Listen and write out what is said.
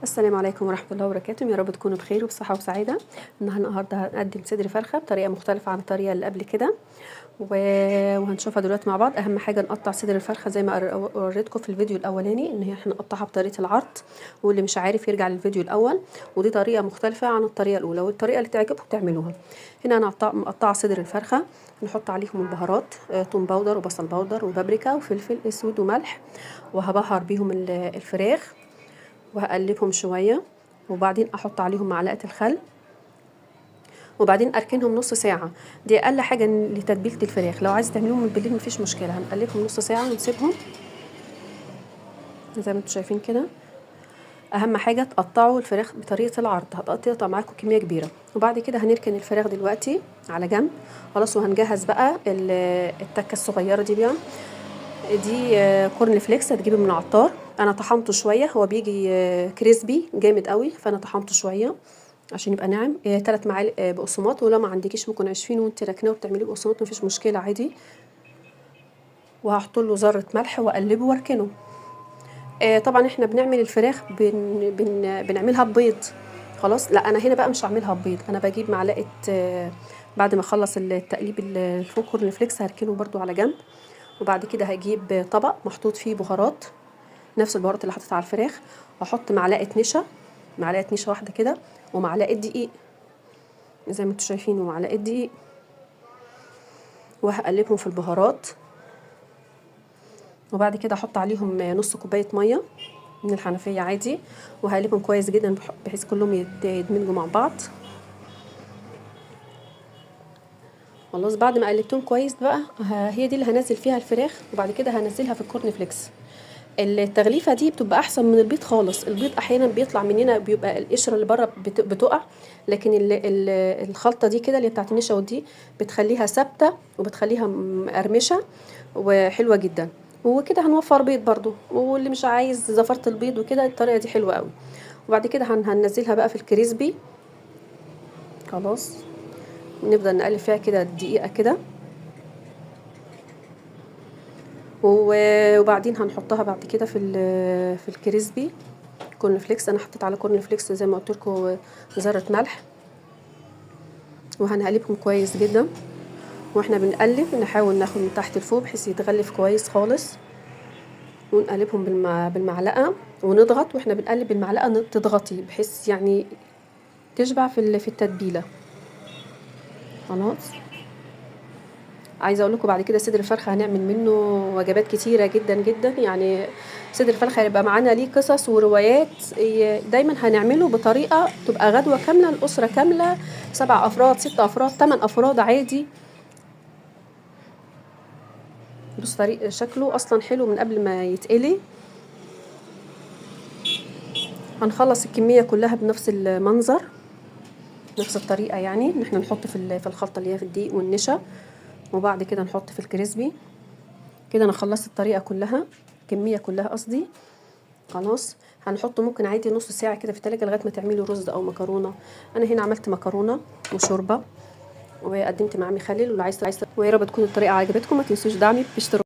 السلام عليكم ورحمة الله وبركاته. يا رب تكونوا بخير وبصحة وسعادة. النهارده هنقدم صدر فرخة بطريقة مختلفة عن الطريقة اللي قبل كده وهنشوفها دلوقتي مع بعض. أهم حاجة نقطع صدر الفرخة زي ما وريتكم في الفيديو الأولاني، إن احنا نقطعها بطريقة العرض، واللي مش عارف يرجع للفيديو الأول. ودي طريقة مختلفة عن الطريقة الأولى، والطريقة اللي تعجبكم تعملوها. هنا أنا مقطعة صدر الفرخة، هنحط عليهم البهارات، توم باودر وبصل باودر وبابريكا وفلفل أسود وملح، وهبهر بيهم الفراخ وهقلبهم شويه، وبعدين احط عليهم معلقه الخل، وبعدين اركنهم نص ساعه. دي اقل حاجه لتتبيله الفراخ. لو عايز تعملوهم من بالليل مفيش مشكله، هنقلبهم نص ساعه ونسيبهم زي ما انتم شايفين كده. اهم حاجه تقطعوا الفراخ بطريقه العرض، هتقطع معاكم كميه كبيره. وبعد كده هنركن الفراخ دلوقتي على جنب خلاص، وهنجهز بقى التكه الصغيره دي بقى. دي كورن فليكس هتجيبه من العطار. انا طحنته شويه، هو بيجي كريسبي جامد قوي، فانا طحنته شويه عشان يبقى ناعم. 3 معالق بقسماط، ولو ما عندكيش ممكن عشفين وانت راكناه وبتعمليه بقسماط مفيش مشكله عادي. وهحط له ذره ملح واقلبه واركنه. طبعا احنا بنعمل الفراخ بنعملها ببيض خلاص. لا، انا هنا بقى مش هعملها ببيض، انا بجيب معلقه بعد ما اخلص التقليب الفوق كورن فليكس هركنه برده على جنب. وبعد كده هجيب طبق محطوط فيه بهارات، نفس البهارات اللي حطيتها على الفراخ. واحط معلقه نشا، معلقه نشا واحده كده، ومعلقه دقيق زي ما انتم شايفين، ومعلقه دقيق، وهقلبهم في البهارات. وبعد كده احط عليهم نص كوبايه ميه من الحنفيه عادي، وهقلبهم كويس جدا بحيث كلهم يدمجوا مع بعض. خلاص بعد ما قلبتهم كويس بقى، هي دي اللي هنزل فيها الفراخ، وبعد كده هنزلها في الكورن فليكس. التغليفه دي بتبقى احسن من البيض خالص. البيض احيانا بيطلع مننا بيبقى القشره اللي بره بتقع، لكن الخلطه دي كده اللي بتاعت النشا ودي بتخليها ثابته وبتخليها مقرمشه وحلوه جدا. وكده هنوفر بيض برضو، واللي مش عايز زفرة البيض وكده الطريقه دي حلوه قوي. وبعد كده هننزلها بقى في الكريسبي خلاص. نفضل نقلب فيها كده دقيقه كده، وبعدين هنحطها بعد كده في الكريسبي كورن فليكس. انا حطيت على كورن فليكس زي ما قلت لكم ذره ملح، وهنقلبهم كويس جدا. واحنا بنقلب نحاول ناخد من تحت لفوق بحيث يتغلف كويس خالص، ونقلبهم بالمعلقه ونضغط. واحنا بنقلب بالمعلقه تضغطي بحيث يعني تشبع في التتبيله خلاص. عايزه اقول لكم بعد كده صدر الفرخه هنعمل منه وجبات كتيره جدا جدا. يعني صدر الفرخه هيبقى معانا ليه قصص وروايات. دايما هنعمله بطريقه تبقى غدوه كامله، الاسره كامله، 7 افراد 6 افراد 8 افراد عادي. بص طريق شكله اصلا حلو من قبل ما يتقلي. هنخلص الكميه كلها بنفس المنظر، نفس الطريقه، يعني ان احنا نحط في الخلطه اللي هي في الدقيق والنشا، وبعد كده نحط في الكريسبي. كده انا خلصت الطريقه كلها، الكميه كلها قصدي خلاص. هنحطه ممكن عادي نص ساعه كده في التلاجة لغايه ما تعملوا رز او مكرونه. انا هنا عملت مكرونه وشوربه، وقدمت معاه مخلل. واللي عايز ويا رب تكون الطريقه عجبتكم. ما تنسوش دعمي باشتراك.